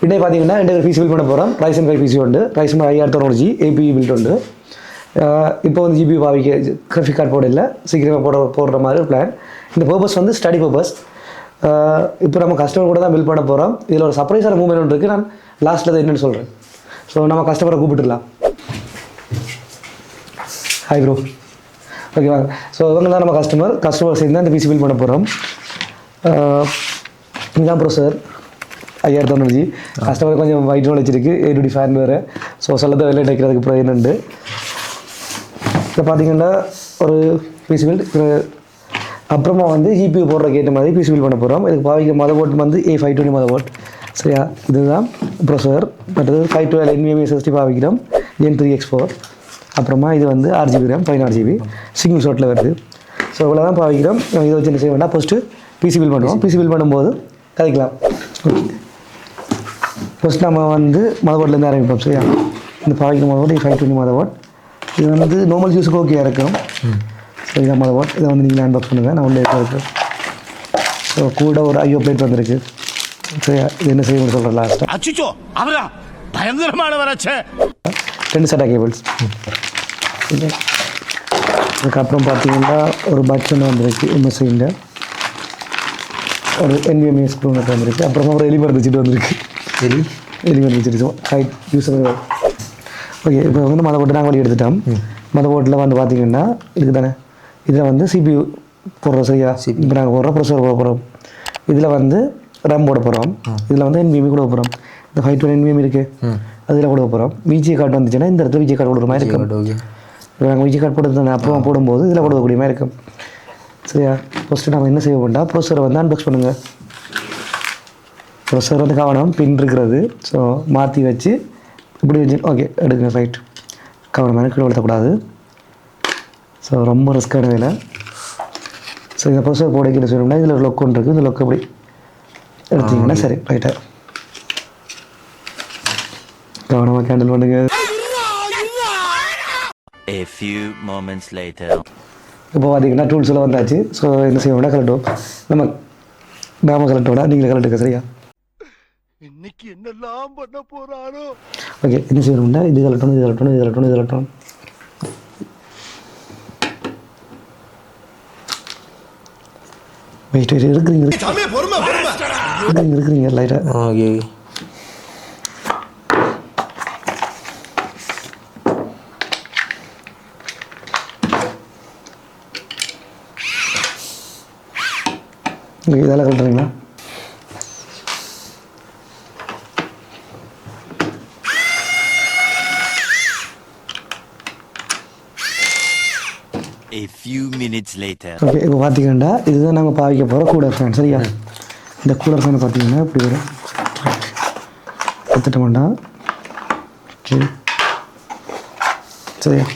இன்றைக்கு பார்த்தீங்கன்னா இன்றைக்கு பிசி பில் பண்ண போகிறோம். Ryzen 5 பிசி உண்டு. Ryzen 5 டெக்னாலஜி ஏபிஇ பில்ட் உண்டு. இப்போ வந்து ஜிபி பாவிக்க கிராஃபிக் கார்டு போட இல்லை, சீக்கிரமாக போடுற மாதிரி ஒரு பிளான். இந்த பர்பஸ் வந்து ஸ்டடி பர்பஸ். இப்போ நம்ம கஸ்டமர் கூட தான் பில் பண்ண போகிறோம். இதில் ஒரு சர்ப்ரைஸான மூமெண்ட் ஒன்று இருக்குது. நான் லாஸ்ட்டில் என்னென்னு சொல்கிறேன். ஸோ நம்ம கஸ்டமரை கூப்பிட்டுடலாம். Hi bro. ஓகே வாங்க. ஸோ இவங்க தான் நம்ம கஸ்டமர் சேர்ந்து அந்த பிசி பில் பண்ண போகிறோம். இதுதான் ப்ரோ சார் 5000 டெக்னாலஜி. கஸ்டமர் கொஞ்சம் வைட் நாலேஜ் இருக்குது, ஏடி ஃபேன் வேறு. ஸோ சொல்லத்தை வெளியே டைக்கிறதுக்கு அப்புறம் என்னண்டு இப்போ பார்த்தீங்கன்னா ஒரு பிசி பில். அப்புறமா வந்து ஜிபியூ போடுறதுக்கு ஏற்ற மாதிரி பிசி பில் பண்ண போகிறோம். இதுக்கு பாவிக்கிற மதர் போர்ட் வந்து A520 மதர் போர்ட். சரியா, இதுதான் ப்ரொசஸர். மற்றது 512 NVMe SSD பாவிக்கிறோம், Gen 3X4. அப்புறமா இது வந்து 8GB RAM 16GB சிங்கிள் ஷாட்டில் வருது. ஸோ இவ்வளோ தான் பாவிக்கிறோம். இதை வச்சு என்ன செய்ய வேண்டாம், ஃபஸ்ட்டு பிசி பில் பண்ணுவோம். பிசி பில் பண்ணும்போது கதைக்கலாம். ஃபஸ்ட் நம்ம வந்து மதர் போர்ட்லேருந்து ஆரம்பிப்போம். சரியா, இந்த பாவிக்கிற motherboard A520 motherboard. இது வந்து நார்மல் யூஸுக்கு ஓகே இருக்கும். ஸோ இதான் மதர் போர்ட். இதை வந்து நீங்கள் அன்பாக்ஸ் பண்ணுங்கள், நான் உள்ளே இருக்குது. ஸோ கூட ஒரு IO பிளேட் வந்துருக்கு. சரியா, இது என்ன செய்யணும்னு சொல்கிறேன் லாஸ்ட்டாக. அச்சோ அவரா பயங்கரமான வராச்சே. 2 செட் கேபிள்ஸ். அதுக்கப்புறம் பார்த்தீங்கன்னா ஒரு பட்டன் வந்துருக்கு, MSIயில் ஒரு NVMe ஸ்க்ரூ நட் வந்துருக்கு. அப்புறமா ஒரு எலி மருந்து வச்சுட்டு வந்துருக்கு. எலி மருந்து வச்சுட்டு ஹைட் யூஸ் பண்ணுங்க. ஓகே, இப்போ வந்து மதர் போர்ட்டு நாங்கள் வழி எடுத்துட்டோம். மதர் போர்ட்டில் வந்து பார்த்தீங்கன்னா இதுக்கு தானே, இதில் வந்து CPU போடுறோம். சரியா, இப்போ நாங்கள் போடுறோம் ப்ரொசஸர் போட போகிறோம். இதில் வந்து RAM போட போகிறோம். இதில் வந்து NVMe கூட போகிறோம். இந்த 512 NVMe இருக்குது, அதில் கூட போகிறோம். விஜி கார்டு வந்துச்சுன்னா இந்த இடத்துல விஜி கார்டு கொடுக்குற மாதிரி இருக்கும். இப்போ நாங்கள் விஜி கார்டு போட்டு அப்புறமா போடும்போது இதில் கொடுக்கக்கூடிய மாதிரி இருக்கும். சரியா, ஃபஸ்ட்டு நம்ம என்ன செய்ய வேண்டாம், ப்ரொசஸரை வந்து அன்பாக்ஸ் பண்ணுங்கள். ப்ரொசஸர் வந்து கவனம் பின் இருக்கிறது. ஸோ மாற்றி வச்சு இப்படி வச்சு ஓகே எடுங்க. ரைட், கவனமாக கீழே வளர்த்தக்கூடாது. ஸோ ரொம்ப ரிஸ்க்கான வேலை. ஸோ இந்த ப்ரொசஸர் போடைக்கிட்டு சொல்லணும்னா இதில் லொக் ஒன்று இருக்குது. இந்த லொக் அப்படி எடுத்தீங்கன்னா சரி. ரைட்டாக கவனமாக கேண்டில் பண்ணுங்க. A few moments later. இப்போ பார்த்தீங்கன்னா டூல்ஸ் எல்லாம் வந்தாச்சு. ஸோ என்ன செய்வோம்னா கலட்டுவோம். நாம கலட்டோட நீங்கள் கலட்டுங்க. சரியா, இன்னைக்கு என்னெல்லாம் பண்ண போறாரோ. ஓகே, என்ன செய்யணும்னா இது கலட்டணும், இது கலட்டணும், இது கலட்டணும், இது கலட்டணும். வெயிட் வெயிட் இருக்கிறீங்க லைட்டாக. ஓகே, இதெல்லாம் கலட்டுறீங்களா? A few minutes later. Okay, இப்போ பார்த்தீங்கன்னா இதுதான் நாங்கள் பாவிக்க போகிற கூலர் ஃபேன். சரியா, இந்த கூலர் ஃபேனை பார்த்தீங்கன்னா இப்படி வரும். எடுத்துட்ட வேண்டாம். ஓகே, சரியா,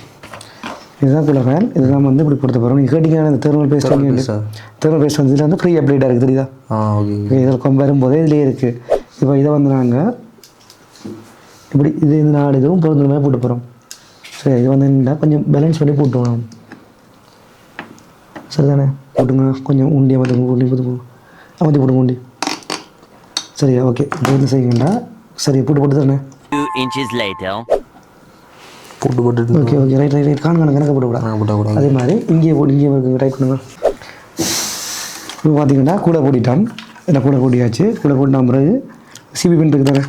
இதுதான் கூலர் ஃபேன். இதுதான் வந்து இப்படி கொடுத்த போகிறோம். நீங்கள் கேட்டிங்கன்னா இந்த தெர்மல் பேஸ்ட் வந்து இதில் வந்து ஃப்ரீ அப்டேட்டாக இருக்குது. தெரியுதா? ஓகே, இதில் வரும்போதே இதுலேயே இருக்குது. இப்போ இதை வந்து நாங்கள் இப்படி இது இந்த 4 இதுவும் பொருந்துற மாதிரி போட்டு போகிறோம். சரி, இது வந்து என்னென்னா கொஞ்சம் பேலன்ஸ் பண்ணி போட்டுவோம். சரிதானே, போட்டுங்க. கொஞ்சம் உண்டி அமர்த்தி போடுங்க உண்டி. சரியா, ஓகே. இப்போ வந்து செய்யுங்கண்டா. சரி, போட்டு தானே 2 inches later. போட்டு ஓகே ஓகே ரைட் கணக்கு போட்டுக்கூடாது. அதே மாதிரி இங்கே ரைட் பண்ணுங்க. இப்போ பார்த்தீங்கன்னா கூலர் போட்டிட்டான். என்ன கூலர் போட்டியாச்சு. கூலர் போட்டு பிறகு சிபி பின் இருக்குது தானே.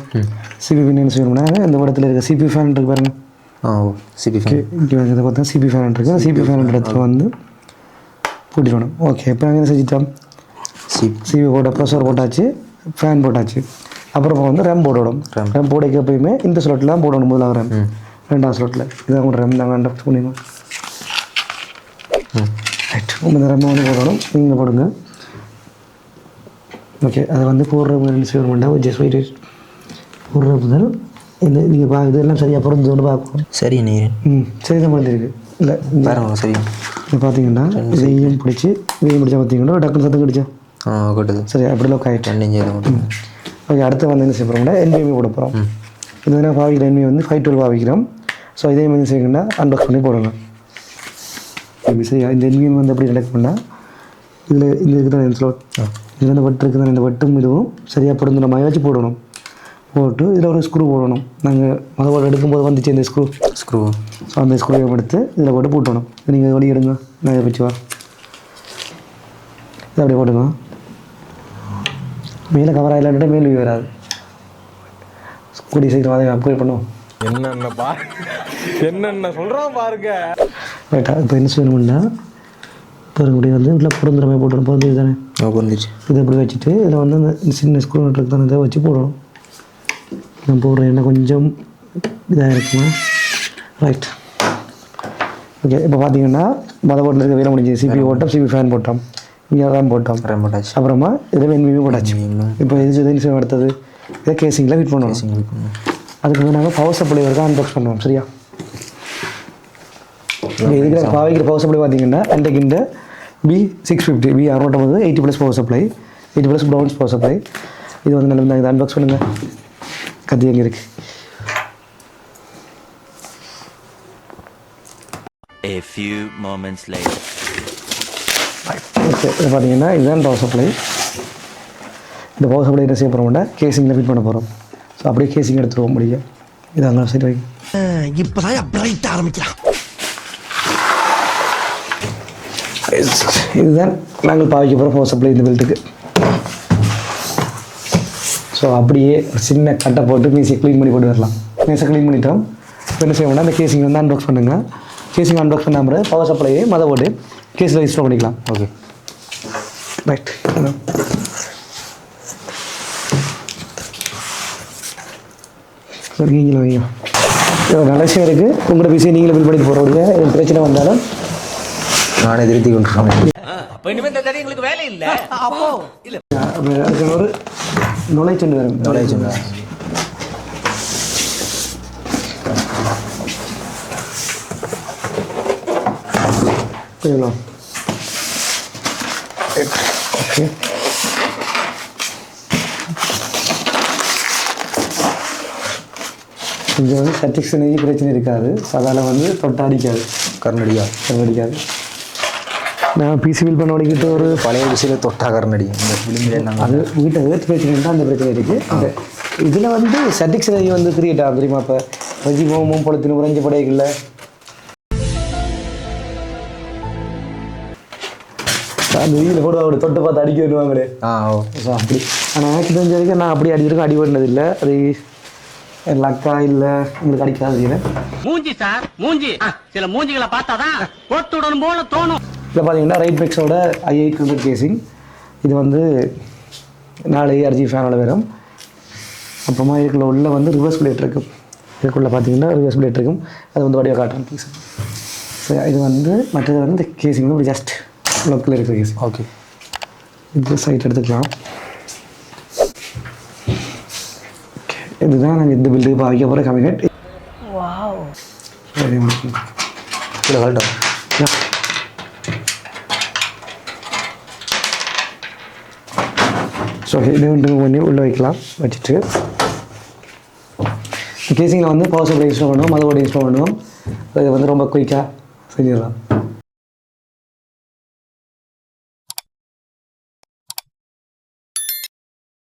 சிபி பின் என்ன செய்யணும்னா இந்த இடத்துல இருக்க சிபி ஃபேன் இருக்குது பாருங்க. சிபி ஃபேன் இங்கே இதை பார்த்தா சிபி ஃபேன் இருக்குது. சிபி ஃபேன் இடத்துல வந்து போட்டிடணும். ஓகே, இப்போ நாங்கள் என்ன செஞ்சுட்டோம், சிபி போட்ட ப்ரெஷர் போட்டாச்சு, ஃபேன் போட்டாச்சு. அப்புறமா வந்து RAM போடணும். RAM போடைக்கு எப்பயுமே இந்த ஸ்லாட்டில் தான் போடணும். முதல்ல RAM, ரெண்டாவது ஸ்லாட்டில். இதான் கூட RAM நாங்கள் அண்டர் பண்ணிடணும். ரைட், இந்த RAM வந்து போடணும். நீங்கள் போடுங்க. ஓகே, அதை வந்து போடுற மாதிரி செய்ய வேண்டாம். ஜஸ்ட் வெயிட் போடுற முதல் இந்த நீங்கள் இதெல்லாம் சரியாக பொருந்தோன்னு பார்க்கணும். சரி நீர் சரி தான் பொருந்திருக்கு. இல்லை பாருங்க. சரி, இப்போ பார்த்தீங்கன்னா இதையும் பிடிச்சி பார்த்தீங்கன்னா டக்குனு சத்தம் கிடிச்சா கொட்டுது. சரி, அப்படி லோக் ஆகிட்டு. ஓகே, அடுத்து வந்து என்ன செய்ய போகிறோம்னா NVMe போட போகிறோம். இது வந்து பாவிக்கிற NVMe வந்து 512 பாவிக்கிறோம். ஸோ இதே மாதிரி செய்யணும்னா அன்பாக்ஸ் பண்ணி போடணும். சரியா, இந்த NVMe வந்து எப்படி செலக்ட் பண்ணால் இதில் இந்த இதுதான் ஸ்லோட். இது வந்து வட்டு இருக்குது. இந்த வட்டும் இதுவும் சரியாக பொருந்துற மாதிரி வச்சு போடணும். போட்டு இதில் ஒரு ஸ்க்ரூ போடணும். நாங்கள் மதவோடு எடுக்கும்போது வந்துச்சு இந்த ஸ்க்ரூ. ஸோ அந்த ஸ்க்ரூவை எடுத்து இதில் போட்டு போட்டணும். நீங்கள் வழி எடுங்க, நான் இதை வச்சு வா, இதை அப்படியே போட்டுங்க. மேலே கவர் ஆகலான்ட்டு மேலே வராது. கூடிய சீக்கிரம் அதை அப்கிரேட் பண்ணுவோம். என்னென்ன சொல்கிறான் பாருங்க. ரைட்டா, இப்போ என்ன செய்யணும்னா பொருங்குடி வந்து இதில் பொருந்துற மாதிரி போட்டுடும். பொருந்துச்சு தானே? பொருந்துச்சு. இதை இப்படி வச்சுட்டு இதில் வந்து அந்த சின்ன ஸ்க்ரூ நட்டுருக்கு தானே, இதை வச்சு போடணும். நான் போடுறேன், என்ன கொஞ்சம் இதாக இருக்குமா? Right, okay. இப்போ பார்த்தீங்கன்னா மதபோர்டில் இருக்க வேலை முடிஞ்சு. சிபி போட்டோம், சிபி ஃபேன் போட்டோம், இங்கே தான் போட்டோம், போட்டாச்சு. அப்புறமா இதில் NVMe போட்டாச்சு. இப்போ இது அடுத்தது இதை கேசிங்கில் ஃபிட் பண்ணுவோம். அதுக்கு வந்து நாங்கள் பவர் சப்ளை வரைக்கும் அன்பாக்ஸ் பண்ணுவோம். சரியா? இதுக்கு பாவிக்கிற பவர் சப்ளை பார்த்தீங்கன்னா அன்றைக்கு இந்த B650 B650 80+ power supply, 80+ browns power supply. இது வந்து நல்லா இதை அன்பாக்ஸ் பண்ணுங்கள். கத்தி எங்கே இருக்குது? A few moments later. Okay, இது பார்த்தீங்கன்னா இதுதான் பவர் சப்ளை. இந்த பவர் சப்ளை என்ன செய்ய போகிறோம்னா கேசிங்கில் ஃபிட் பண்ண போகிறோம். ஸோ அப்படியே கேசிங் எடுத்துருவோம் முடியும். இது அங்கே சைட் வைங்க. இப்பதான் பிரைட் ஆரம்பிக்கலாம். இதுதான் நாங்கள் பாவிக்க போகிற பவர் சப்ளை இந்த பெல்ட்டுக்கு. ஸோ அப்படியே ஒரு சின்ன கட்டை போட்டு மீசியை க்ளீன் பண்ணி போட்டு வரலாம். மீசை க்ளீன் பண்ணிட்டோம். இப்போ என்ன செய்யணும்னா அந்த கேசிங் வந்து அன்பாக்ஸ் பண்ணுங்கள். கேசிங் அன்பாக்ஸ் பண்ண அப்புறம் பவர் சப்ளையை போட்டு கேஸில் இன்ஸ்டால் பண்ணிக்கலாம். Okay, right. நீங்களும் வைங்க. நல்ல விஷயம் இருக்குது. உங்களோட விஷயம் நீங்களே பில் பண்ணிட்டு போகிறவங்க எதுவும் பிரச்சனை வந்தாலும் நானே திருத்தி கொண்டு அதுக்கு ஒரு நுழைச்சொண்டு வரும். எவ்வளோ? ஓகே, இங்கே வந்து சர்டிஃபிகேஷன் பிரச்சனை இருக்காது. அதால் வந்து தொட்டா அடிக்காது, கரண்ட். நான் பிசி பில் பண்ண வலிக்கிட்டு ஒரு பழைய விஷயம் தொட்டா கரண்ட் இந்த ஃபிலிமில் அது வீட்டை ஏற்று பிரச்சனை தான் அந்த பிரச்சனை இருக்குது. இதில் வந்து சர்டிஃபிகேஷன் வந்து கிரியேட் ஆகும் தெரியுமா? இப்போ ரஜிமோமும் பொழுத்தினும் உறைஞ்ச படையில அந்த வீட்டில் கூட அவரு தொட்டு பார்த்து அடிக்க வருவாங்களே. ஸோ அப்படி. ஆனால் எனக்கு தெரிஞ்ச வரைக்கும் நான் அப்படி அடிச்சிருக்கேன், அடி பண்ணது இல்லை. அது லக்கா இல்லை உங்களுக்கு அடிக்காது இல்லை. மூஞ்சி சார், மூஞ்சி சில மூஞ்சிகளை பார்த்தாதான் போட்டுடணும் போல தோணும். இதில் பார்த்தீங்கன்னா ரைட் பெக்ஸோட i800 கேசிங். இது வந்து 4 ARG ஃபேனோட வரும். அப்புறமா இதுக்குள்ள உள்ள வந்து ரிவர்ஸ் பிளேட் இருக்கும். இதுக்குள்ளே பார்த்தீங்கன்னா ரிவர்ஸ் பிளேட் இருக்கும். அது வந்து வடிவாக காட்டுறேன் ப்ளீஸ். ஸோ இது வந்து மற்றது வந்து கேசிங் வந்து ஜஸ்ட் லோக்கல் இருக்கிற கேசிங். ஓகே, இது சைட் எடுத்துக்கலாம். இதுதான் நாங்கள் இந்த பில்டுக்கு பாவிக்க போகிற கேபினெட். ஸோ இது பண்ணி உள்ளே வைக்கலாம். வச்சுட்டு கேசிங்கில் வந்து பவர் சப்ளை இன்ஸ்டால் பண்ணுவோம், மதவோட இன்ஸ்டால் பண்ணுவோம். அது வந்து ரொம்ப குயிக்காக செஞ்சிடலாம்.